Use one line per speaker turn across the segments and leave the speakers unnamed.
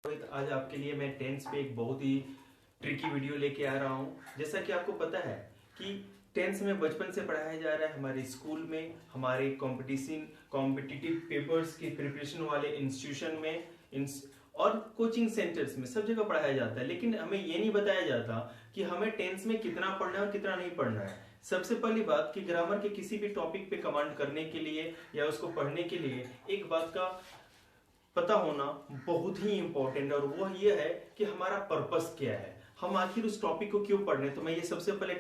आज आपके लिए मैं टेंस पे एक बहुत ही ट्रिकी वीडियो लेके आ रहा हूँ। जैसा कि आपको पता है कि टेंस में बचपन से पढ़ाया जा रहा है हमारे स्कूल में, हमारे कॉम्पिटिटिव पेपर्स की प्रिपरेशन वाले इंस्टीट्यूशन में और कोचिंग सेंटर्स में सब जगह पढ़ाया जाता है। लेकिन हमें ये नहीं बताया जाता कि हमें टेंस में कितना पढ़ना है और कितना नहीं पढ़ना है। सबसे पहली बात कि ग्रामर के किसी भी टॉपिक पे कमांड करने के लिए या उसको पढ़ने के लिए एक बात का पता होना बहुत ही इंपॉर्टेंट है, और वो ये है कि हमारा पर्पस क्या है, हम आखिर उस टॉपिक को क्यों पढ़ रहे हैं। तो मैं ये सबसे पहले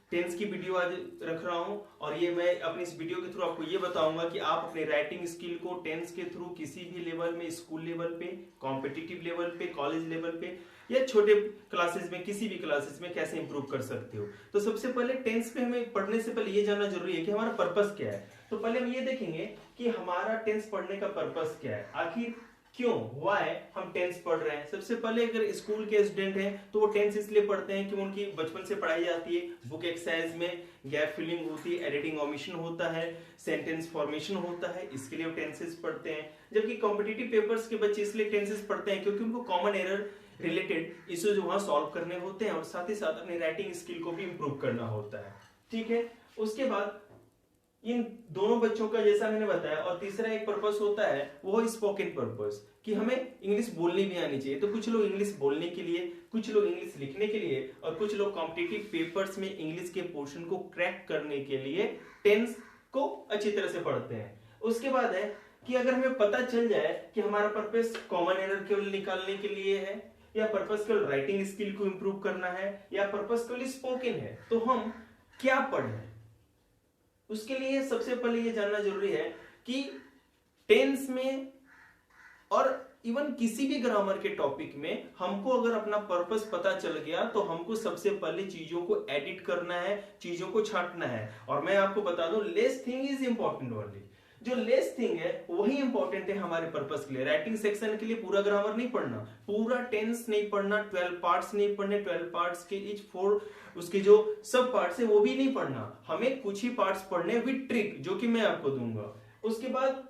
टेंस की वीडियो आज रख रहा हूं, और ये मैं अपनी इस वीडियो के थ्रू आपको ये बताऊंगा कि आप अपने राइटिंग स्किल को टेंस के थ्रू किसी भी लेवल में, स्कूल लेवल पे, कॉम्पिटिटिव लेवल पे, कॉलेज लेवल पे या छोटे क्लासेस में, किसी भी क्लासेस में कैसे इंप्रूव कर सकते हो। तो सबसे पहले टेंस पे हमें पढ़ने से पहले ये जानना जरूरी है कि हमारा पर्पस क्या है। तो पहले हम ये देखेंगे कि हमारा टेंस पढ़ने का पर्पस क्या है, आखिर क्यों, व्हाई हम टेंस पढ़ रहे हैं। सबसे पहले अगर स्कूल के स्टूडेंट हैं तो वो टेंस इसलिए पढ़ते हैं कि उनकी बचपन से पढ़ाई जाती है। बुक एक्सरसाइज में गैप फिलिंग होती है, एडिटिंग ओमिशन होता है, सेंटेंस फॉर्मेशन होता है, इसके लिए वो टेंसेस पढ़ते हैं। जबकि कॉम्पिटिटिव पेपर्स के बच्चे इसलिए टेंसेस पढ़ते हैं क्योंकि उनको कॉमन एरर रिलेटेड इश्यूज वहां सॉल्व करने होते हैं और साथ ही साथ अपने राइटिंग स्किल को भी इंप्रूव करना होता है। ठीक है, उसके बाद इन दोनों बच्चों का जैसा मैंने बताया, और तीसरा एक पर्पस होता है वो स्पोकन पर्पस, कि हमें इंग्लिश बोलनी भी आनी चाहिए। तो कुछ लोग इंग्लिश बोलने के लिए, कुछ लोग इंग्लिश लिखने के लिए, और कुछ लोग कॉम्पिटिटिव पेपर्स में इंग्लिश के पोर्शन को क्रैक करने के लिए टेंस को अच्छी तरह से पढ़ते हैं। उसके बाद है कि अगर हमें पता चल जाए कि हमारा पर्पस कॉमन एरर केवल निकालने के लिए है, या पर्पस केवल राइटिंग स्किल को इंप्रूव करना है, या पर्पस केवल स्पोकन है, तो हम क्या पढ़ें। उसके लिए सबसे पहले ये जानना जरूरी है कि टेंस में और इवन किसी भी ग्रामर के टॉपिक में हमको अगर अपना पर्पस पता चल गया तो हमको सबसे पहले चीजों को एडिट करना है, चीजों को छांटना है। और मैं आपको बता दूं, less thing is important only. जो लेस थिंग है वही इंपॉर्टेंट है हमारे पर्पस के लिए। राइटिंग सेक्शन के लिए पूरा ग्रामर नहीं पढ़ना, पूरा टेंस नहीं पढ़ना, 12 पार्ट्स नहीं पढ़ने, 12 पार्ट्स के ईच 4 उसके जो सब पार्ट्स है वो भी नहीं पढ़ना। हमें कुछ ही पार्ट्स पढ़ने विद ट्रिक, जो कि मैं आपको दूंगा। उसके बाद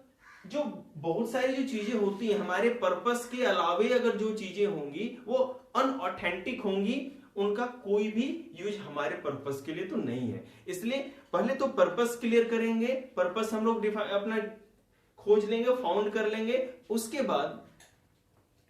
जो बहुत सारी जो चीजें होती हैं हमारे पर्पस के अलावे, अगर जो चीजें होंगी वो अनऑथेंटिक होंगी, उनका कोई भी यूज हमारे पर्पस के लिए तो नहीं है। इसलिए पहले तो पर्पस क्लियर करेंगे, पर्पस हम लोग अपना खोज लेंगे, फाउंड कर लेंगे। उसके बाद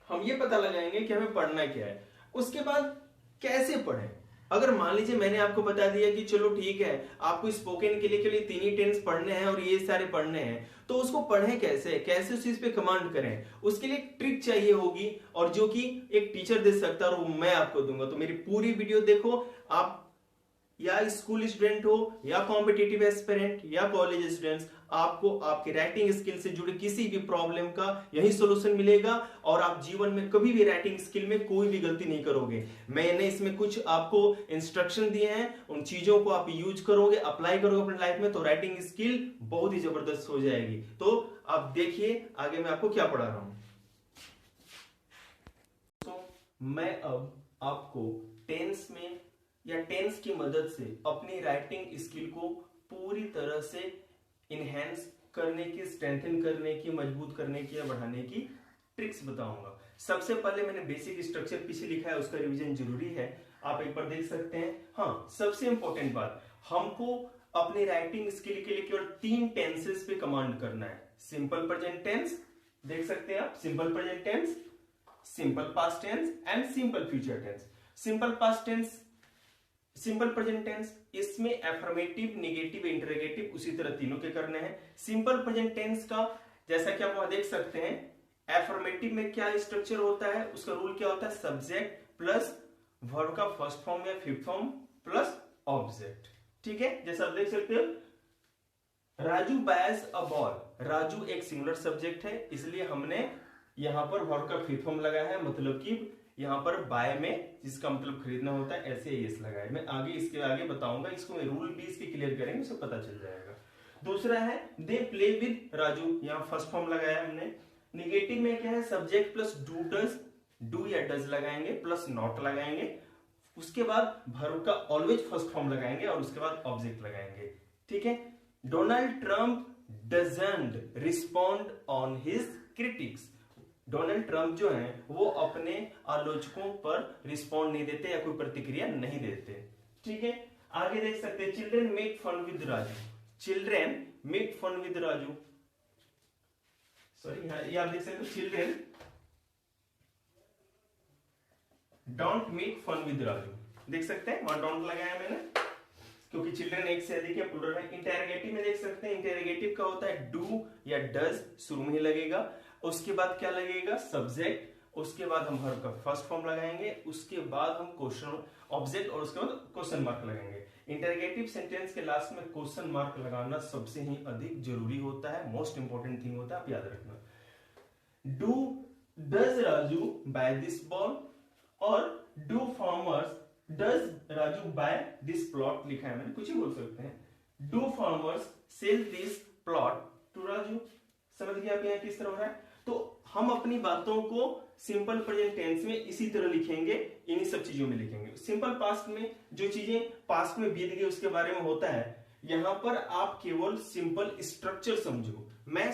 हम ये पता लगाएंगे कि हमें पढ़ना क्या है। उसके बाद कैसे पढ़ें। अगर मान लीजिए मैंने आपको बता दिया कि चलो ठीक है, आपको स्पोकन के लिए 3 ही टेंस पढ़ने हैं और ये सारे पढ़ने हैं, तो उसको पढ़ें कैसे, कैसे उस चीज पे कमांड करें, उसके लिए एक ट्रिक चाहिए होगी, और जो कि एक टीचर दे सकता है और वो मैं आपको दूंगा। तो मेरी पूरी वीडियो देखो, आप या स्कूल स्टूडेंट हो, या कॉम्पिटिटिव एस्पिरेंट, या कॉलेज स्टूडेंट्स, आपको आपके राइटिंग स्किल से जुड़े किसी भी प्रॉब्लम का यही सॉल्यूशन मिलेगा, और आप जीवन में कभी भी राइटिंग स्किल में कोई भी गलती नहीं करोगे। मैंने इसमें कुछ आपको इंस्ट्रक्शन दिए हैं, उन चीजों को आप यूज करोगे, अप्लाई करोगे अपनी लाइफ में, तो राइटिंग स्किल बहुत ही जबरदस्त हो जाएगी। तो आप देखिए आगे मैं आपको क्या पढ़ा रहा हूं। तो मैं अब आपको टेंस में या टेंस की मदद से अपनी राइटिंग स्किल को पूरी तरह से इनहेंस करने की, स्ट्रेंथन करने की, मजबूत करने की या बढ़ाने की ट्रिक्स बताऊंगा। सबसे पहले मैंने बेसिक स्ट्रक्चर पीछे लिखा है, उसका रिवीजन जरूरी है, आप एक बार देख सकते हैं। हाँ, सबसे इंपॉर्टेंट बात, हमको अपनी राइटिंग स्किल के लिए केवल 3 टेंसेस पे कमांड करना है। सिंपल प्रेजेंट टेंस, देख सकते हैं आप, simple present tense, simple past tense and simple future tense. Simple past tense, simple present tense, इसमें एफर्मेटिव, नेगेटिव, इंटरोगेटिव उसी तरह तीनों के करने हैं। सिंपल प्रेजेंट टेंस का जैसा कि आप वहां देख सकते हैं, एफर्मेटिव में क्या स्ट्रक्चर होता है, उसका रूल क्या होता है, सब्जेक्ट प्लस वर्ब का फर्स्ट फॉर्म या फिफ्थ फॉर्म प्लस ऑब्जेक्ट। ठीक है, जैसा आप देख सकते हो, Raju boys a ball, Raju एक सिंगुलर सब्जेक्ट है, इसलिए हमने यहां पर वर्ब का फिफ्थ फॉर्म लगाया है, मतलब कि यहां पर बाय में जिसका मतलब खरीदना होता है, ऐसे यस लगाए। मैं आगे इसके आगे बताऊंगा, इसको मैं रूल भी इसके क्लियर करेंगे, उसे पता चल जाएगा। दूसरा है दे प्ले विद राजू, यहां फर्स्ट फॉर्म लगाया हमने। नेगेटिव में क्या है, subject plus do does, do या डज लगाएंगे प्लस नॉट लगाएंगे, उसके बाद वर्ब का ऑलवेज फर्स्ट फॉर्म लगाएंगे और उसके बाद ऑब्जेक्ट लगाएंगे। ठीक है, Donald Trump doesn't respond on his critics, Donald Trump जो हैं वो अपने आलोचकों पर रिस्पॉन्ड नहीं देते या कोई प्रतिक्रिया नहीं देते। ठीक है, आगे देख सकते हैं children make fun with Raju. Children make fun with Raju, sorry ये आप देख सकते हो children don't make fun with Raju, देख सकते हैं वहां डोंट लगाया मैंने क्योंकि चिल्ड्रेन एक से अधिक है, प्लूरल है। इंटेरोगेटिव में देख सकते हैं इंटेरोगेटिव का होता है डू या डज शुरू में ही लगेगा, उसके बाद क्या लगेगा सब्जेक्ट, उसके बाद हम वर्ब का फर्स्ट फॉर्म लगाएंगे, उसके बाद हम क्वेश्चन ऑब्जेक्ट और उसके बाद क्वेश्चन मार्क लगाएंगे। इंटरगेटिव सेंटेंस के लास्ट में क्वेश्चन मार्क लगाना सबसे ही अधिक जरूरी होता है, मोस्ट इंपॉर्टेंट थिंग होता है, आप याद रखना। Do does Raju buy this ball और do farmers does Raju buy this plot लिखा है मैंने, कुछ ही बोल सकते हैं। Do farmers sell this plot to Raju. समझ गए आप यहाँ किस तरह हो रहा है? तो हम अपनी बातों को सिंपल प्रेजेंट टेंस में इसी तरह लिखेंगे, इन्हीं सब चीजों में लिखेंगे। सिंपल पास्ट में जो चीजें पास्ट में बीत गई उसके बारे में होता है, यहां पर आप केवल सिंपल स्ट्रक्चर समझो। मैं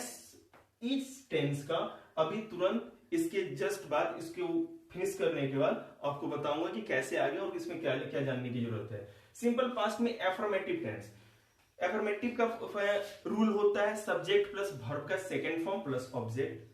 इस टेंस का अभी तुरंत इसके जस्ट बाद इसको फिनिश करने के बाद आपको बताऊंगा कि कैसे आगे और इसमें क्या क्या जानने की जरूरत है। सिंपल पास्ट में एफर्मेटिव टेंस, एफर्मेटिव का रूल होता है सब्जेक्ट प्लस वर्ब का second form plus object.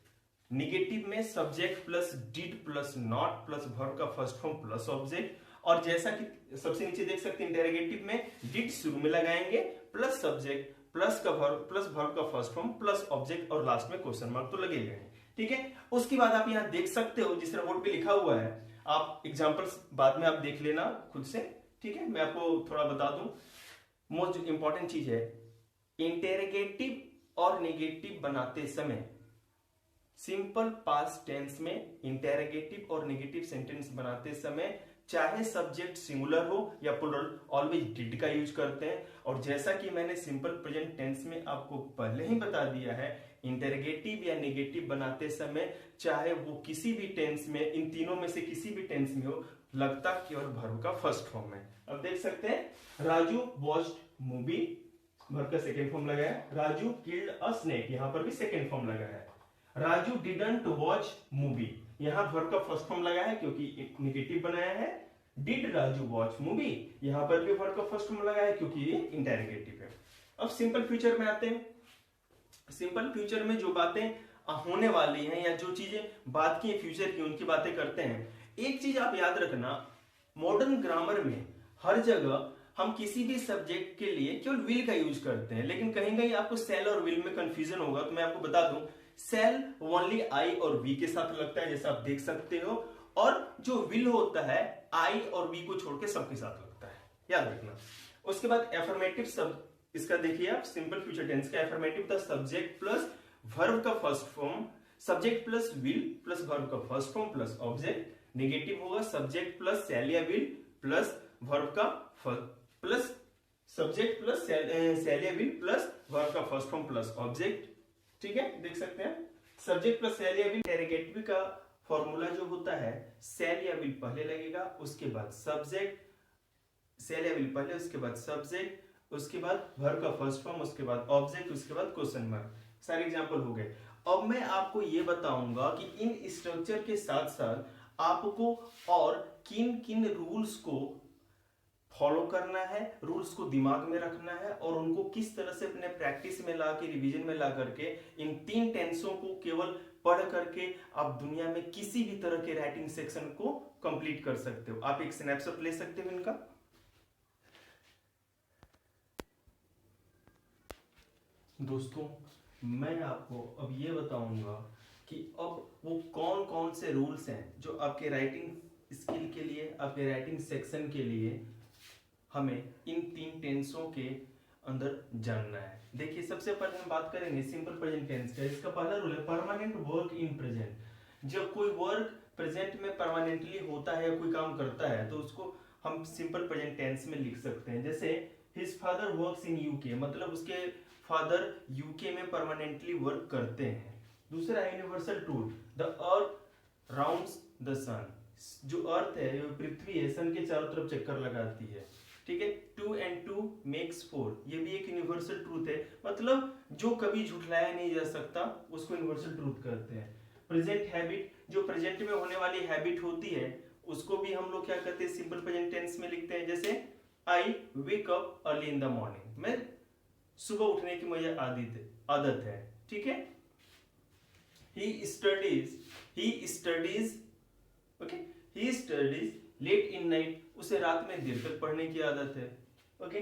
Negative में subject plus did plus not plus verb का फर्स्ट फॉर्म प्लस ऑब्जेक्ट। और जैसा कि सबसे नीचे देख सकते हैं इंटेरोगेटिव में डिड शुरू में लगाएंगे प्लस सब्जेक्ट प्लस का वर्ब प्लस वर्ब का फर्स्ट फॉर्म प्लस ऑब्जेक्ट और लास्ट में क्वेश्चन मार्क तो लगेगा। ठीक है, उसके बाद आप यहां देख सकते हो जिस तरह बोर्ड पे लिखा हुआ है, आप एग्जांपल्स बाद में आप देख लेना खुद से। ठीक है, मैं आपको थोड़ा बता दूं, मोस्ट इंपॉर्टेंट चीज है इंटेरोगेटिव और नेगेटिव बनाते समय सिंपल पास्ट टेंस में इंटेरोगेटिव और नेगेटिव सेंटेंस बनाते समय चाहे सब्जेक्ट सिंगुलर हो या प्लूरल ऑलवेज डिड का यूज करते हैं। और जैसा कि मैंने सिंपल प्रेजेंट टेंस में आपको पहले ही बता दिया है, इंटेरोगेटिव या नेगेटिव बनाते समय चाहे वो किसी भी टेंस में, इन तीनों में से किसी भी टेंस में हो, लगता केवल वर्ब का फर्स्ट फॉर्म है। अब देख सकते हैं राजू वॉच्ड मूवी, वर्ब का सेकेंड फॉर्म लगाया। राजू किल्ड अ स्नेक, यहां पर भी सेकेंड फॉर्म लगा है। राजू डिडंट वॉच मूवी, यहां वर्ब का फर्स्ट फॉर्म लगा है क्योंकि नेगेटिव बनाया है। डिड राजू वॉच मूवी, यहां पर भी वर्ब का फर्स्ट फॉर्म लगा है क्योंकि ये इंटेरोगेटिव है। अब सिंपल फ्यूचर में आते हैं। सिंपल फ्यूचर में जो बातें होने वाली हैं या जो चीजें बात की फ्यूचर की उनकी बातें करते हैं। एक चीज आप याद रखना, मॉडर्न ग्रामर में हर जगह हम किसी भी सब्जेक्ट के लिए केवल विल का यूज करते हैं, लेकिन कहीं कहीं आपको सेल और विल में कंफ्यूजन होगा, तो मैं आपको बता दूं सेल ओनली आई और वी के साथ लगता है जैसा आप देख सकते हो, और जो विल होता है आई और वी को छोड़ के सबके साथ लगता है, याद रखना। उसके बाद एफर्मेटिव सब इसका देखिए आप सिंपल फ्यूचर टेंस का एफर्मेटिव था सब्जेक्ट प्लस वर्ब का first form, subject plus will plus verb का first form plus object. Negative होगा सब्जेक्ट प्लस सेल या विल प्लस वर्ब का प्लस सब्जेक्ट प्लस सेल या विल प्लस वर्ब का first form plus object. ठीक है, देख सकते हैं सब्जेक्ट प्लस सेल या विल। इंटेरोगेटिव का फॉर्मूला जो होता है सेल या विल पहले लगेगा, उसके बाद सब्जेक्ट, सेल या विल पहले, उसके बाद सब्जेक्ट, उसके बाद वर्ब का फर्स्ट फॉर्म, उसके बाद ऑब्जेक्ट, उसके बाद क्वेश्चन मार्क। सारे एग्जांपल हो गए। अब मैं आपको ये बताऊंगा कि इन स्ट्रक्चर के साथ साथ आपको और किन किन रूल्स को फॉलो करना है, रूल्स को दिमाग में रखना है और उनको किस तरह से अपने प्रैक्टिस में ला के, रिविजन में ला करके इन तीन टेंसों को केवल पढ़ करके आप दुनिया में किसी भी तरह के राइटिंग सेक्शन को कंप्लीट कर सकते हो। आप एक स्नैपशॉट ले सकते हो इनका। दोस्तों मैं आपको अब ये बताऊंगा कि अब वो कौन कौन से रूल्स हैं जो आपके राइटिंग स्किल के लिए, आपके राइटिंग सेक्शन के लिए हमें इन तीन टेंसों के अंदर जानना है। देखिए सबसे पहले हम बात करेंगे सिंपल प्रेजेंट टेंस का। इसका पहला रूल है परमानेंट वर्क इन प्रेजेंट। जब कोई वर्क प्रेजेंट में परमानेंटली होता है या कोई काम करता है तो उसको हम सिंपल प्रेजेंट टेंस में लिख सकते हैं। जैसे his father works in UK, मतलब उसके फादर यूके में परमानेंटली वर्क करते हैं। दूसरा है universal truth, the earth rounds the sun, जो अर्थ है, जो पृथ्वी है, सन के चारों तरफ चक्कर लगाती है। ठीक है, 2 and 2 makes 4, ये भी एक यूनिवर्सल ट्रूथ है, मतलब जो कभी झुठलाया नहीं जा सकता उसको यूनिवर्सल ट्रूथ कहते हैं। प्रेजेंट हैबिट, जो प्रेजेंट में होने वाली हैबिट होती है उसको भी हम लोग क्या करते हैं, सिंपल प्रेजेंट टेंस में लिखते हैं। जैसे I wake up early in the morning, मैं सुबह उठने की मुझे आदत है, ठीक है। He studies okay, he studies late in night, उसे रात में देर तक पढ़ने की आदत है, okay.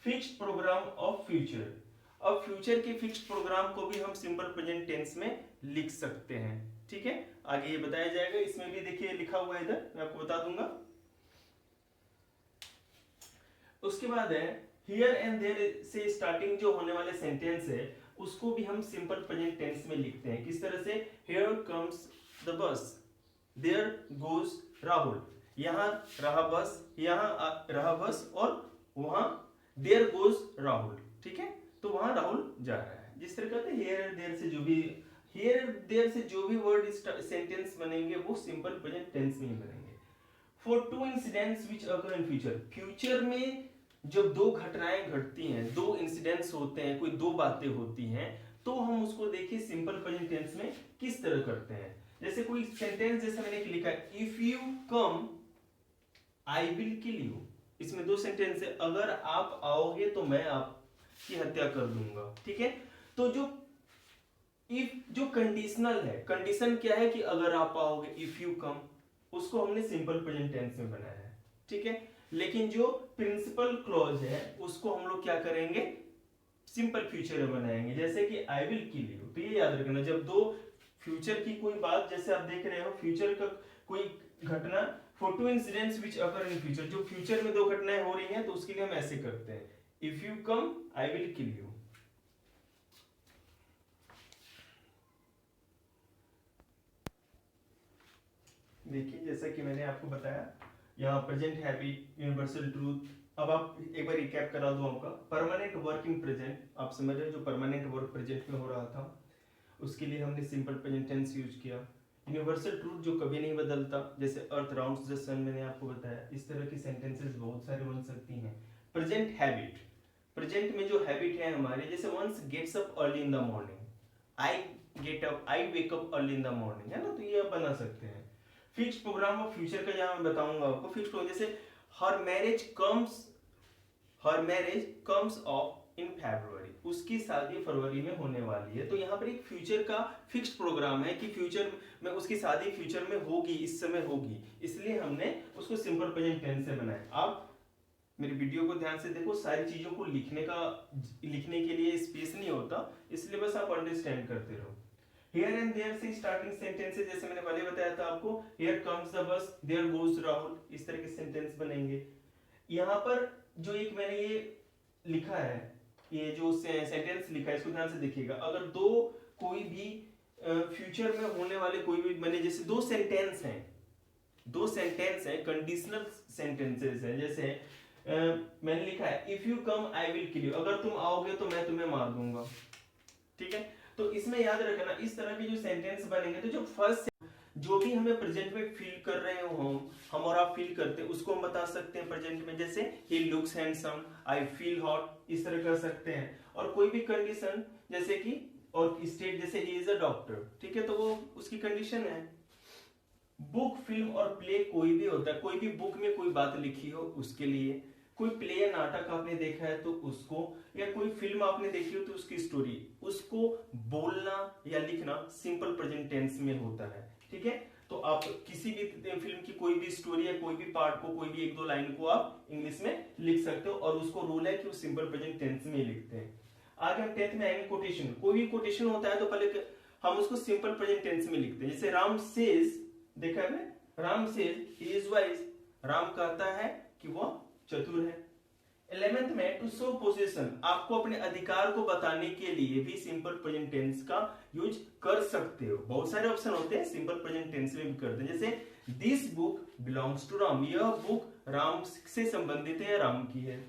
Fixed programme of future, अब फ्यूचर के फिक्स्ड प्रोग्राम को भी हम सिंपल प्रेजेंट टेंस में लिख सकते हैं, ठीक है। आगे ये बताया जाएगा, इसमें भी देखिए लिखा हुआ है इधर, मैं आपको बता दूंगा। उसके बाद है हियर एंड देयर से स्टार्टिंग जो होने वाले सेंटेंस है उसको भी हम सिंपल प्रेजेंट टेंस में लिखते हैं। किस तरह से, here comes the bus, there goes Rahul, यहाँ रहा बस, यहाँ रहा बस, और वहां देयर गोज राहुल, ठीक है। तो वहां राहुल जा रहा है। जिस तरह कहते हैं हियर देयर से जो भी वर्ड सेंटेंस बनेंगे वो सिंपल प्रेजेंट टेंस में ही बनेंगे। For two incidents which occur in future, future में जब दो घटनाएं घटती हैं, दो इंसिडेंट्स होते हैं, कोई दो बातें होती हैं, तो हम उसको देखिए सिंपल प्रेजेंट टेंस में किस तरह करते हैं। जैसे कोई सेंटेंस जैसे मैंने लिखा है, if you come I will kill you, इसमें दो सेंटेंस है, अगर आप आओगे तो मैं आपकी हत्या कर दूंगा, ठीक है। तो जो कंडीशनल है, कंडीशन क्या है कि अगर आप आओगे, इफ यू कम, उसको हमने सिंपल प्रेजेंट टेंस में बनाया है, ठीक है। लेकिन जो प्रिंसिपल क्लॉज है उसको हम लोग क्या करेंगे, सिंपल फ्यूचर में बनाएंगे। जैसे कि आई विल किल यू, तो ये याद रखना, जब दो फ्यूचर की कोई बात, जैसे आप देख रहे हो फ्यूचर का कोई घटना, for two incidents which occur in future, जो फ्यूचर में दो घटनाएं हो रही हैं तो उसके लिए हम ऐसे करते हैं, if you come I will kill you. देखिए जैसा कि मैंने आपको बताया, यहाँ प्रेजेंट हैबिट, यूनिवर्सल ट्रूथ। अब आप एक बार रिकैप करा दूं आपका, परमानेंट वर्क इन प्रेजेंट, आप समझ रहे हैं, जो परमानेंट वर्क प्रेजेंट में हो रहा था उसके लिए हमने सिंपल प्रेजेंट टेंस यूज किया। यूनिवर्सल ट्रूथ जो कभी नहीं बदलता, जैसे अर्थ राउंड्स द सन, मैंने आपको बताया। इस तरह की सेंटेंसेस बहुत सारे बन सकती हैं। प्रेजेंट हैबिट, प्रेजेंट में जो हैबिट है हमारे, जैसे once gets up early in the morning, I wake up early in the morning, है ना, तो ये आप बना सकते हैं। फिक्स्ड प्रोग्राम ऑफ फ्यूचर का जहां मैं बताऊंगा आपको, फिक्स्ड प्रोग्राम जैसे हर मैरिज कम्स ऑफ इन फरवरी, उसकी शादी फरवरी में होने वाली है। तो यहाँ पर एक फ्यूचर का फिक्स्ड प्रोग्राम है कि फ्यूचर में उसकी शादी फ्यूचर में होगी, इस समय होगी, इसलिए हमने उसको सिंपल प्रेजेंट टेंस से बनाया। आप मेरी वीडियो को ध्यान से देखो, सारी चीजों को लिखने के लिए स्पेस नहीं होता, इसलिए बस आप अंडरस्टैंड करते रहो। Here and there से स्टार्टिंग सेंटेंसेस, जैसे मैंने पहले बताया था आपको, Here comes the bus, there goes Rahul, इस तरह के सेंटेंस बनेंगे। यहाँ पर जो एक मैंने ये लिखा है, ये जो सेंटेंस लिखा है इसको ध्यान से देखिएगा। अगर दो कोई भी फ्यूचर में होने वाले कोई भी, मैंने जैसे दो सेंटेंस हैं, कंडीशनल सेंटेंसेस हैं। जैसे मैंने लिखा है if you come I will kill you, अगर तुम आओगे तो मैं तुम्हें मार दूंगा, ठीक है। तो इसमें याद रखना, इस तरह के जो सेंटेंस बनेंगे, तो जो फर्स्ट जो भी हमें प्रेजेंट में फील कर रहे हो, हम और आप फील करते हैं, उसको हम बता सकते हैं प्रेजेंट में। जैसे he looks handsome, I feel hot, इस तरह कर सकते हैं। और कोई भी कंडीशन जैसे कि, और स्टेट जैसे ही इज अ डॉक्टर, ठीक है, तो वो उसकी कंडीशन है। बुक, फिल्म और प्ले कोई भी होता है, कोई भी बुक में कोई बात लिखी हो उसके लिए, कोई प्ले या नाटक आपने देखा है तो उसको, या कोई फिल्म आपने देखी हो तो उसकी स्टोरी, उसको बोलना या लिखना सिंपल प्रेजेंट टेंस में होता है, ठीक है। तो आप किसी भी फिल्म की कोई भी स्टोरी या कोई भी पार्ट को, कोई भी एक दो लाइन को आप इंग्लिश में लिख सकते हो, और उसको रूल है कि वो सिंपल प्रेजेंट टेंस में लिखते हैं। आगे हम 10th में आएंगे कोटेशन। कोई भी कोटेशन होता है तो पहले हम उसको सिंपल प्रेजेंट टेंस में लिखते हैं। जैसे राम सेज, देखा है, Ram says he is wise, Ram कहता है कि वो चतुर है। 11th में टू शो पोजीशन, आपको अपने अधिकार को बताने के लिए भी सिंपल प्रेजेंट टेंस का यूज कर सकते हो। बहुत सारे ऑप्शन होते हैं, सिंपल प्रेजेंट टेंस में भी करते हैं। जैसे this book belongs to Ram, यह बुक राम से संबंधित है या राम की है।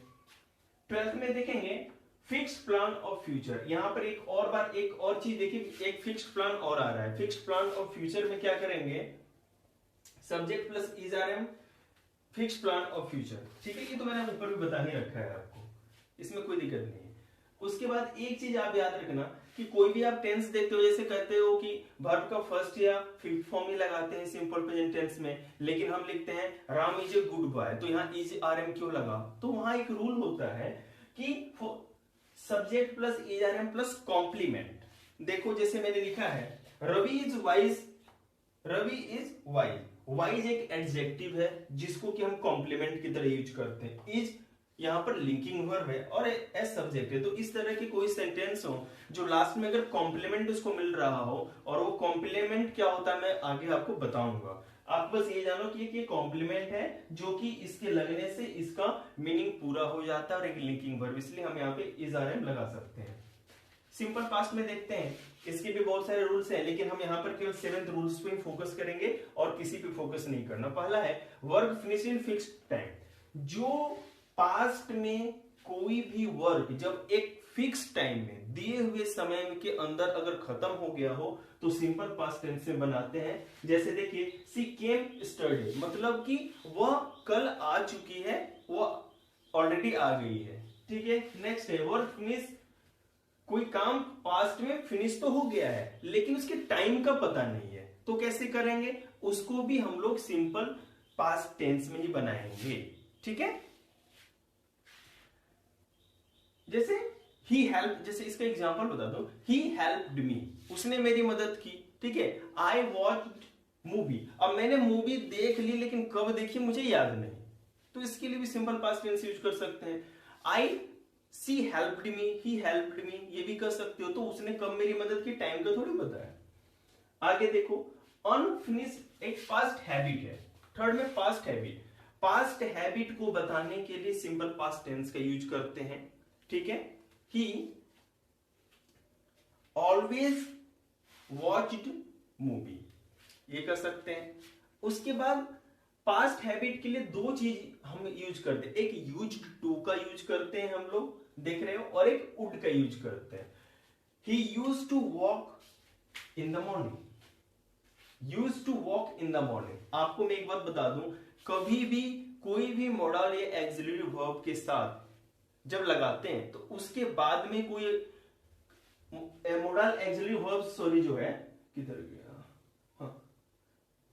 12th में देखेंगे फिक्स्ड प्लान ऑफ फ्यूचर। यहां पर एक और चीज देखिए, एक फिक्स्ड प्लान और आ रहा है। फिक्स्ड प्लान ऑफ फ्यूचर में क्या करेंगे, subject plus is are am, fixed plan of future, ठीक है। ये तो मैंने ऊपर भी बता ही रखा है आपको, इसमें कोई दिक्कत नहीं है। उसके बाद एक चीज आप याद रखना कि कोई भी आप टेंस देखते हो, जैसे कहते हो कि वर्ब का फर्स्ट या फिफ्थ फॉर्म ही लगाते हैं सिंपल प्रेजेंट टेंस में, लेकिन हम लिखते हैं Ram is a good boy, तो यहाँ इज आर एम क्यों लगा? तो वहां एक रूल होता है कि subject plus is are am plus complement. देखो जैसे मैंने लिखा है Ravi is wise, Ravi is wise, wise एक एडजेक्टिव है जिसको कि हम कॉम्प्लीमेंट की तरह यूज करते हैं। इज यहाँ पर लिंकिंग वर्ब है और एस सब्जेक्ट है, तो इस तरह के कोई सेंटेंस हो जो लास्ट में अगर कॉम्प्लीमेंट उसको मिल रहा हो, और वो कॉम्प्लीमेंट क्या होता है मैं आगे आपको बताऊंगा। आप बस ये जानो कि ये कॉम्प्लीमेंट है जो कि इसके लगने से इसका मीनिंग पूरा हो जाता है और एक लिंकिंग वर्ब, इसलिए हम यहाँ पे इज आर एम लगा सकते हैं। सिंपल पास्ट में देखते हैं, इसके भी बहुत सारे रूल्स हैं, लेकिन हम यहाँ पर केवल 7th रूल्स पे फोकस करेंगे और किसी पे फोकस नहीं करना। पहला है verb finish in fixed time. जो पास्ट में कोई भी वर्ब जब एक फिक्स टाइम में दिए हुए समय के अंदर अगर खत्म हो गया हो तो सिंपल पास्ट टेंस में बनाते हैं। जैसे देखिए सी केम स्टरडे, मतलब कि वह कल आ चुकी है, वह ऑलरेडी आ गई है, ठीक है। नेक्स्ट है वर्ब फिनिश, कोई काम पास्ट में फिनिश तो हो गया है लेकिन उसके टाइम का पता नहीं है, तो कैसे करेंगे? उसको भी हम लोग सिंपल पास्ट टेंस में ही बनाएंगे, ठीक है। जैसे ही हेल्प, जैसे इसका एग्जांपल बता दो, ही हेल्प्ड मी, उसने मेरी मदद की, ठीक है। आई वॉच्ड मूवी, अब मैंने मूवी देख ली लेकिन कब देखी मुझे याद नहीं, तो इसके लिए भी सिंपल पास्ट टेंस यूज कर सकते हैं। आई सी helped me, he helped me, ये भी कर सकते हो, तो उसने कब मेरी मदद की टाइम का थोड़ी पता है। आगे देखो अनफिनिश्ड एक पास्ट हैबिट है। थर्ड में पास्ट हैबिट, पास्ट हैबिट को बताने के लिए सिंपल पास्ट टेंस का यूज करते हैं, ठीक है। ही ऑलवेज वॉच्ड मूवी, ये कर सकते हैं। उसके बाद पास्ट हैबिट के लिए दो चीज हम यूज करते हैं, एक यूज्ड टू का यूज करते हैं हम लोग देख रहे हो, और एक वुड का यूज करते हैं। He used to walk in the morning, used to walk in the morning. आपको मैं एक बात बता दूं, कभी भी कोई भी मॉडल या एक्सिलरी वर्ब के साथ जब लगाते हैं तो उसके बाद में कोई मॉडल एक्सिलरी वर्ब, सॉरी जो है किधर गया,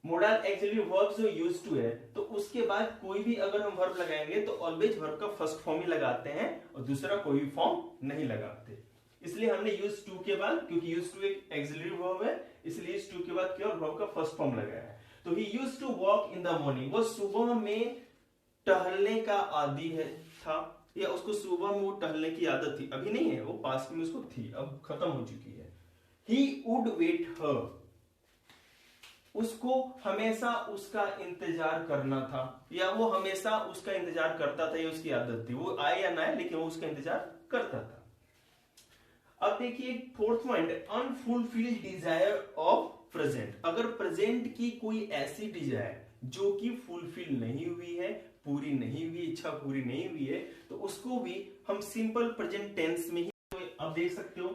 मॉडल एक्सिलरी वर्ब जो यूज टू है, तो उसके बाद कोई भी अगर हम वर्ब लगाएंगे तो ऑलवेज वर्ब का फर्स्ट फॉर्म ही लगाते हैं और दूसरा कोई भी फॉर्म नहीं लगाते। इसलिए हमने यूज टू के बाद, क्योंकि यूज टू एक एक्सिलरी वर्ब है, इसलिए यूज टू के बाद केवल वर्ब का फर्स्ट फॉर्म लगाया है। तो he used to walk in the morning, वो सुबह में टहलने का आदी है था, या उसको सुबह में वो टहलने की आदत थी, अभी नहीं है, वो पास्ट में उसको थी, अब खत्म हो चुकी है। ही वुड वेट हर, उसको हमेशा उसका इंतजार करना था, या वो हमेशा उसका इंतजार करता था, ये उसकी आदत थी, वो आए या ना आए लेकिन वो उसका इंतजार करता था। अब देखिए fourth point, unfulfilled desire of present. अगर प्रेजेंट की कोई ऐसी डिजायर जो कि फुलफिल नहीं हुई है, पूरी नहीं हुई, इच्छा पूरी नहीं हुई है, तो उसको भी हम सिंपल प्रेजेंट टेंस में ही, अब देख सकते हो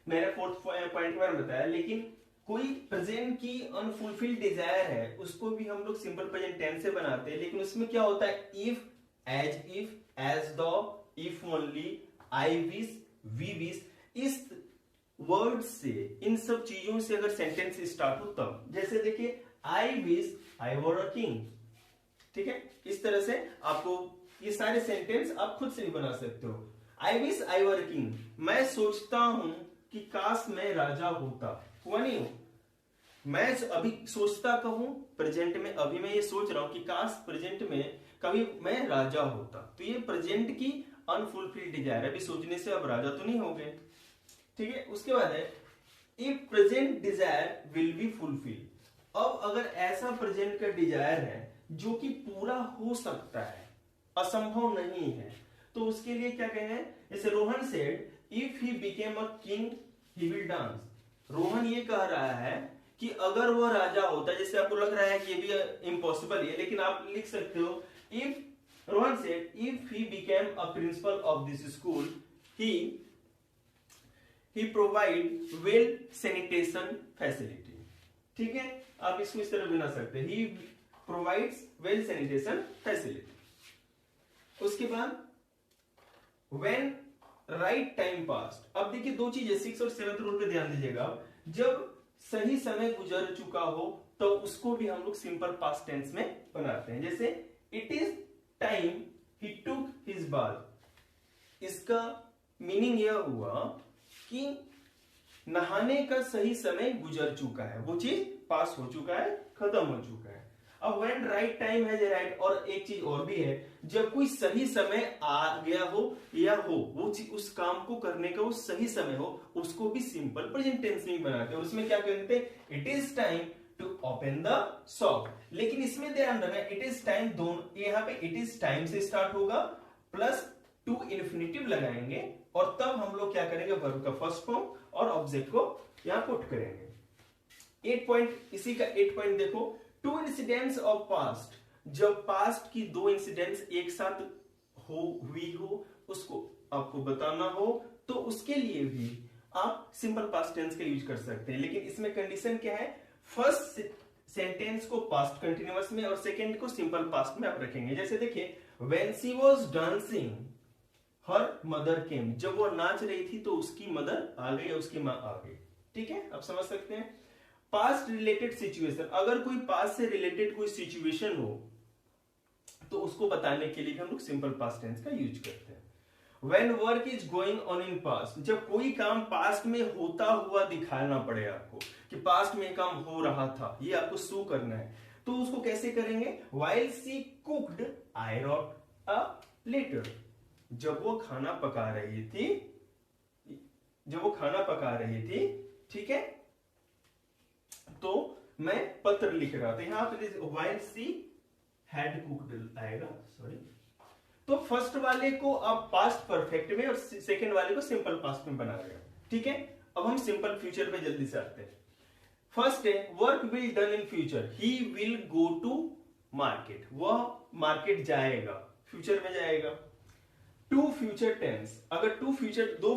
मैंने फोर्थ पॉइंट के बारे में बताया, लेकिन कोई प्रेजेंट की अनफुलफिल्ड डिजायर है उसको भी हम लोग सिंपल प्रेजेंट टेंस से बनाते हैं, लेकिन उसमें क्या होता है, if, as the, if only, I wish, we wish, इस वर्ड से, इन सब चीजों से अगर सेंटेंस स्टार्ट हो तब। जैसे देखिए I wish I were a king, ठीक है। इस तरह से आपको ये सारे सेंटेंस आप खुद से भी बना सकते हो। I wish I were a king, मैं सोचता हूं कि काश मैं राजा होता, हुआ नहीं हो, मैं अभी सोचता कहूं प्रेजेंट में, अभी मैं ये सोच रहा हूं कि काश प्रेजेंट में कभी मैं राजा होता, तो ये प्रेजेंट की अनफुलफिल्ड डिजायर, अभी सोचने से अब राजा तो नहीं हो गए, ठीक है। उसके बाद है if present Dzire will be fulfil, अब अगर ऐसा प्रेजेंट का डिजायर है जो कि पूरा हो सकता है, असंभव नहीं है, तो उसके लिए क्या कहें, जैसे Rohan said if he became a king he will dance. Rohan ये कह रहा है कि अगर वो राजा होता, जैसे आपको लग रहा है कि ये भी इम्पॉसिबल है, लेकिन आप लिख सकते हो if Rohan said if he became a principle of this school he provide well sanitation facility, ठीक है। आप इसको इस तरह बना सकते हैं, ही प्रोवाइड्स वेल सैनिटेशन फैसिलिटी। उसके बाद व्हेन राइट टाइम पास्ट। अब देखिए दो चीजें, 6 और 7 रूल पे ध्यान दीजिएगा। जब सही समय गुजर चुका हो तो उसको भी हम लोग सिंपल पास्ट टेंस में बनाते हैं। जैसे it is time he took his bath. इसका मीनिंग यह हुआ कि नहाने का सही समय गुजर चुका है, वो चीज पास हो चुका है, खत्म हो चुका है। अब व्हेन राइट टाइम है राइट, और एक चीज और भी है, जब कोई सही समय आ गया हो या हो वो उस काम को करने का वो सही समय हो, उसको भी सिंपल प्रेजेंट टेंस में बनाते हैं। और उसमें क्या कहते हैं, it is time to open the shop. लेकिन इसमें ध्यान रखना, इट इज टाइम दोनों, यहाँ पे इट इज टाइम से स्टार्ट होगा प्लस टू इन्फिनिटिव लगाएंगे, और तब हम लोग क्या करेंगे, वर्ब का फर्स्ट फॉर्म और ऑब्जेक्ट को यहां पुट करेंगे। 8 पॉइंट, इसी का 8 पॉइंट देखो, टू इंसिडेंट्स ऑफ पास्ट। जब पास्ट की दो इंसिडेंट्स एक साथ हुई हो, उसको आपको बताना हो, तो उसके लिए भी आप सिंपल पास्ट टेंस का यूज कर सकते हैं। लेकिन इसमें कंडीशन क्या है, फर्स्ट सेंटेंस को पास्ट कंटिन्यूअस में और सेकेंड को सिंपल पास्ट में आप रखेंगे। जैसे देखिए, when she was dancing her mother केम। जब वो नाच रही थी तो उसकी मदर आ गई या उसकी मां आ गई। ठीक है, आप समझ सकते हैं। पास्ट रिलेटेड सिचुएशन, अगर कोई पास्ट से रिलेटेड कोई सिचुएशन हो तो उसको बताने के लिए हम लोग सिंपल पास्ट टेंस का यूज करते हैं। When work is going on in past, जब कोई काम पास्ट में होता हुआ दिखाना पड़े आपको कि पास्ट में काम हो रहा था, ये आपको शो करना है, तो उसको कैसे करेंगे, while she cooked I wrote a letter। जब वो खाना पका रही थी, ठीक है, तो मैं पत्र लिख रहा था। यहां पे while she had cooked आएगा, सॉरी। तो फर्स्ट वाले को आप पास्ट परफेक्ट में और सेकंड वाले को सिंपल पास्ट में बना रहे हैं। ठीक है, अब हम सिंपल फ्यूचर पे जल्दी से आते हैं। फर्स्ट है work will done in future, he will go to market. वह मार्केट जाएगा, फ्यूचर में जाएगा। टू फ्यूचर टेंस, अगर दो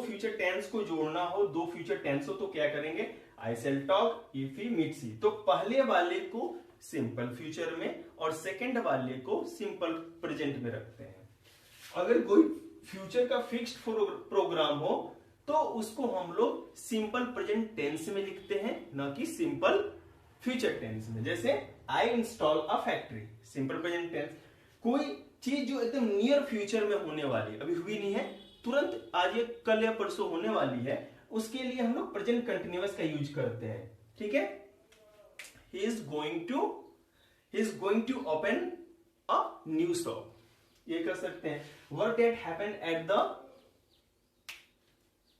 फ्यूचर टेंस को जोड़ना हो, दो फ्यूचर टेंस हो, तो क्या करेंगे, I shall talk if he meets he. तो पहले वाले को सिंपल फ्यूचर में और सेकंड वाले को सिंपल प्रेजेंट में रखते हैं। अगर कोई फ्यूचर का फिक्स्ड प्रोग्राम हो तो उसको हम लोग सिंपल प्रेजेंट टेंस में लिखते हैं, ना कि सिंपल फ्यूचर टेंस में। जैसे I install a factory, simple present tense. कोई चीज जो एकदम नियर फ्यूचर में होने वाली, अभी हुई नहीं है, तुरंत आज या कल या परसों होने वाली है, उसके लिए हम लोग प्रेजेंट कंटिन्यूअस का यूज करते हैं। ठीक है, he is going to open a new shop, ये कर सकते हैं। Work that happen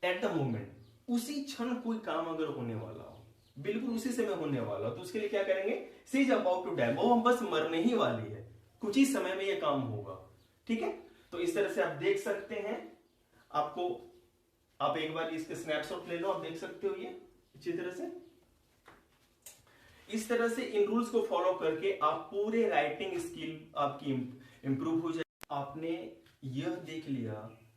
at the moment, उसी क्षण कोई काम अगर होने वाला हो, बिल्कुल उसी समय होने वाला हो, तो उसके लिए क्या करेंगे, she is about to die, वो हम बस मरने ही वाली है, कुछ ही समय में ये काम होगा। ठीक है, तो इस तरह से आप देख सकते हैं। आपको आप एक बार इसके स्नैपशॉट ले लो, आप देख सकते हो ये अच्छी तरह से। इस तरह से इन रूल्स को फॉलो करके आप पूरे राइटिंग स्किल आपकी इंप्रूव हो जाए। आपने यह देख लिया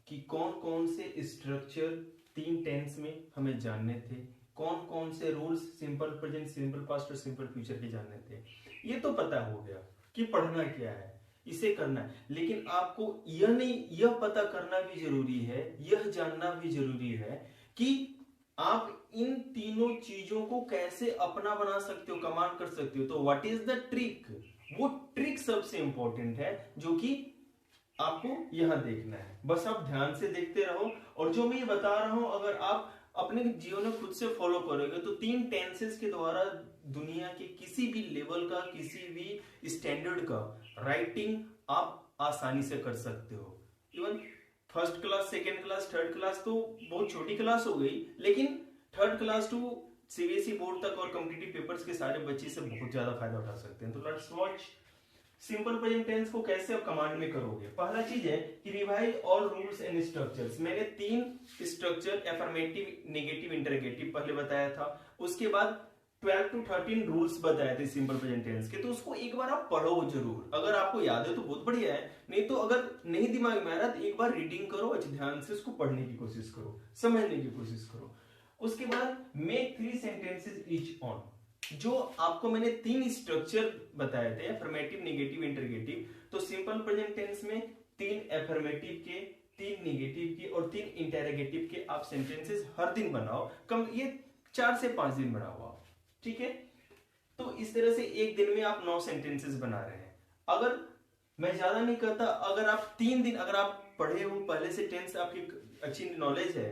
कि कौन कौन से स्ट्रक्चर 3 टेंस में हमें जानने थे, कौन कौन से rules simple present, simple past और सिंपल फ्यूचर के जानने थे। ये तो पता हो गया कि पढ़ना क्या है, इसे करना है, लेकिन आपको यह पता करना भी जरूरी है, यह जानना भी जरूरी है कि आप इन तीनों चीजों को कैसे अपना बना सकते हो, कमांड कर सकते हो। तो व्हाट इज द ट्रिक, वो ट्रिक सबसे इंपॉर्टेंट है जो कि आपको यहां देखना है। बस आप ध्यान से देखते रहो, और जो मैं ये बता रहा हूं अगर आप अपने जीवन में खुद से फॉलो करोगे तो 3 टेंसेस के द्वारा दुनिया के किसी भी लेवल का, किसी भी स्टैंडर्ड का राइटिंग आप आसानी से कर सकते हो। Even first class, second class, third class तो बहुत छोटी क्लास हो गई, लेकिन third class to CBSE board तक और कॉम्पिटिटिव पेपर्स के सारे बच्चे से बहुत ज्यादा फायदा उठा सकते हैं। तो let's watch simple present tense को कैसे आप कमांड में करोगे। पहला चीज है कि revise all rules and structures. मैंने 3 स्ट्रक्चर, अफर्मेटिव, नेगेटिव, इंटरोगेटिव पहले बताया था। उसके बाद 12 to 13 रूल्स बताए थे सिंपल प्रेजेंट टेंस के, तो उसको एक बार आप पढ़ो जरूर। अगर आपको याद है तो बहुत बढ़िया है, नहीं तो अगर नहीं दिमाग में आ रहा तो एक बार रीडिंग करो, अच्छे ध्यान से उसको पढ़ने की कोशिश करो, समझने की कोशिश करो। उसके बाद मेक 3 सेंटेंसेस ईच ऑन। जो आपको मैंने 3 स्ट्रक्चर बताए थे, अफर्मेटिव, नेगेटिव, इंटरोगेटिव, तो सिंपल प्रेजेंट टेंस में 3 अफर्मेटिव के, 3 नेगेटिव के और 3 इंटेरोगेटिव के आप सेंटेंसेस हर दिन बनाओ, कम ये 4 से 5 दिन बनाओ आप, ठीक है। तो इस तरह से एक दिन में आप 9 सेंटेंसेस बना रहे हैं। अगर मैं ज्यादा नहीं कहता, अगर आप 3 दिन अगर आप पढ़े हो पहले से टेंस, आपकी अच्छी नॉलेज है,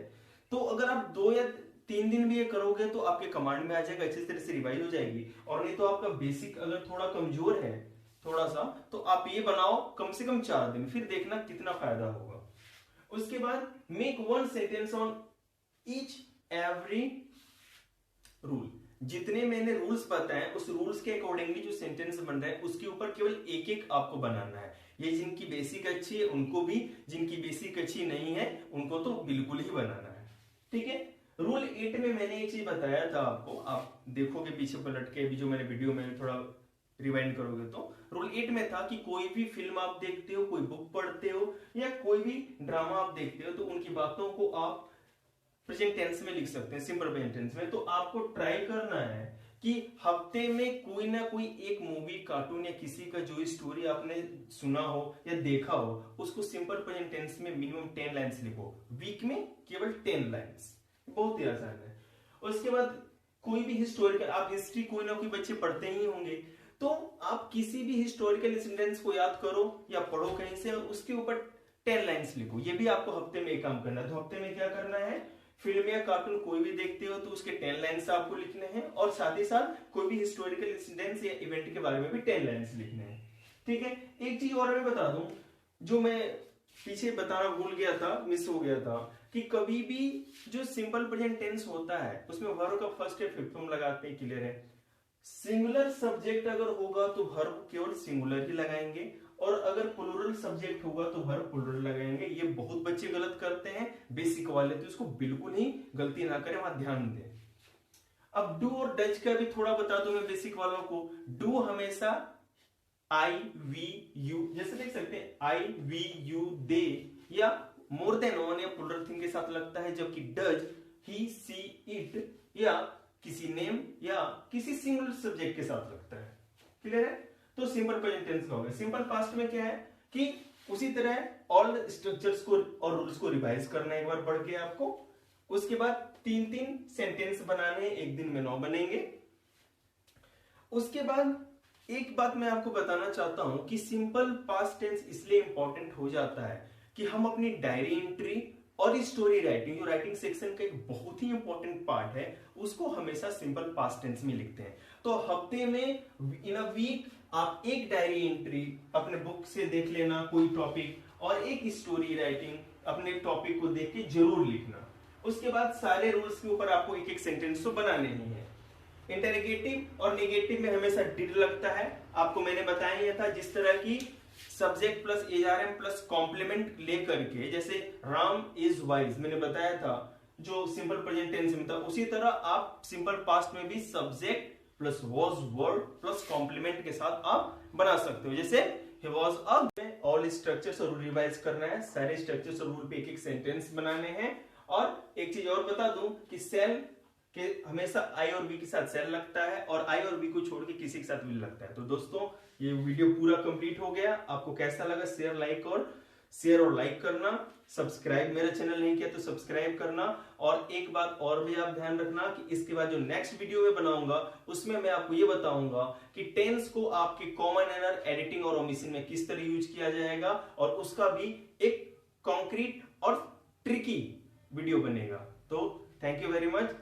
तो अगर आप 2 या 3 दिन भी ये करोगे तो आपके कमांड में आ जाएगा, अच्छी तरह से रिवाइज हो जाएगी। और नहीं तो आपका बेसिक अगर थोड़ा कमजोर है थोड़ा सा, तो आप ये बनाओ कम से कम 4 दिन, फिर देखना कितना फायदा होगा। उसके बाद make 1 sentence on each every rule. जितने मैंने रूल्स बताए उस रूल्स के अकॉर्डिंगली जो सेंटेंस बन रहा है उसके ऊपर केवल एक एक आपको बनाना है। ये जिनकी बेसिक अच्छी है उनको भी, जिनकी बेसिक अच्छी नहीं है उनको तो बिल्कुल ही बनाना है, ठीक है। रूल 8 में मैंने एक चीज बताया था आपको, आप देखोगे पीछे पलट के भी जो मैंने वीडियो में थोड़ा रिवाइंड करोगे तो रूल 8 में था कि कोई भी फिल्म आप देखते हो, कोई बुक पढ़ते हो या कोई भी ड्रामा आप देखते हो तो उनकी बातों को आप प्रेजेंट टेंस में लिख सकते हैं, सिंपल प्रेजेंट टेंस में। तो आपको ट्राई करना है कि हफ्ते में कोई ना कोई एक मूवी, कार्टून या किसी का जो स्टोरी आपने सुना हो या देखा हो उसको सिंपल प्रेजेंट टेंस में मिनिमम 10 लाइन्स लिखो, वीक में केवल 10 लाइन्स, बहुत ही आसान है। उसके बाद कोई भी हिस्टोरिकल, आप हिस्ट्री कोई ना कोई बच्चे पढ़ते ही होंगे, तो आप किसी भी हिस्टोरिकल इंसिडेंट्स को याद करो या पढ़ो कहीं से और उसके ऊपर 10 लाइन्स लिखो। ये भी आपको हफ्ते में एक काम करना है। तो हफ्ते में क्या करना है, फिल्म या कार्टून कोई भी देखते हो तो उसके 10 लाइन्स आपको लिखने हैं और साथ ही साथ कोई भी हिस्टोरिकल इंसिडेंट्स या इवेंट के बारे में भी 10 लाइन्स लिखने हैं, ठीक है। एक चीज और मैं बता दूं जो मैं पीछे बताना भूल गया था, मिस हो गया था, कि कभी भी जो सिंपल प्रेजेंट टेंस होता है उसमें वर्ब का फर्स्ट या फिफ्थ फॉर्म लगाते हैं, क्लियर है। सिंगुलर सब्जेक्ट अगर होगा तो वर्ब केवल सिंगुलर ही लगाएंगे और अगर प्लूरल सब्जेक्ट होगा तो वर्ब प्लूरल लगाएंगे। ये बहुत बच्चे गलत करते हैं बेसिक वाले, तो इसको बिल्कुल ही गलती ना करें, वहां ध्यान दें। अब डू और डज का भी थोड़ा बता दूं मैं बेसिक वालों को। डू हमेशा आई वी यू जैसे देख सकते हैं, आई वी यू दे या मोर देन वन या प्लूरल थिंग के साथ लगता है, जबकि डज ही सी इट या किसी नेम या किसी सिंगल सब्जेक्ट के साथ लगता है, क्लियर है। तो सिंपल प्रेजेंट टेंस का हो गया। सिंपल पास्ट में क्या है कि उसी तरह ऑल स्ट्रक्चर्स को और रूल्स को रिवाइज करना है एक बार पढ़ के आपको। उसके बाद 3-3 सेंटेंस बनाने, एक दिन में 9 बनेंगे। उसके बाद एक बात मैं आपको बताना चाहता हूं कि सिंपल पास्ट टेंस इसलिए इंपॉर्टेंट हो जाता है कि हम अपनी डायरी एंट्री और स्टोरी राइटिंग, जो राइटिंग सेक्शन का एक बहुत ही इंपॉर्टेंट पार्ट है, उसको हमेशा सिंपल पास्ट टेंस में लिखते हैं। तो हफ्ते में इन अ वीक आप एक डायरी एंट्री अपने बुक से देख लेना कोई टॉपिक और एक स्टोरी राइटिंग अपने टॉपिक को देख के जरूर लिखना। उसके बाद सारे रूल्स के ऊपर आपको एक एक सेंटेंस तो बनाने ही है। इंटरोगेटिव और नेगेटिव में हमेशा डिड लगता है, आपको मैंने बताया था। जिस तरह की subject plus ARM plus complement लेकर के, जैसे राम इज वाइज मैंने बताया था जो सिंपल प्रेजेंट टेंस में था, उसी तरह आप सिंपल पास्ट में भी subject plus was word plus complement के साथ आप बना सकते हो। जैसे he was a, all structures और रिवाइज करना है, सारे स्ट्रक्चर्स और रूल पे एक एक सेंटेंस बनाने हैं। और एक चीज और बता दूं कि सेल के हमेशा आई और बी के साथ सेल लगता है और आई और बी को छोड़ के किसी के साथ विल लगता है। तो दोस्तों ये वीडियो पूरा कंप्लीट हो गया। आपको कैसा लगा शेयर और लाइक करना। सब्सक्राइब मेरा चैनल नहीं किया तो सब्सक्राइब करना। और एक बात और भी आप ध्यान रखना कि इसके बाद जो नेक्स्ट वीडियो में बनाऊंगा उसमें मैं आपको ये बताऊंगा कि टेंस को आपके कॉमन एरर, एडिटिंग और ओमिशन में किस तरह यूज किया जाएगा और उसका भी एक कॉन्क्रीट और ट्रिकी वीडियो बनेगा। तो थैंक यू वेरी मच।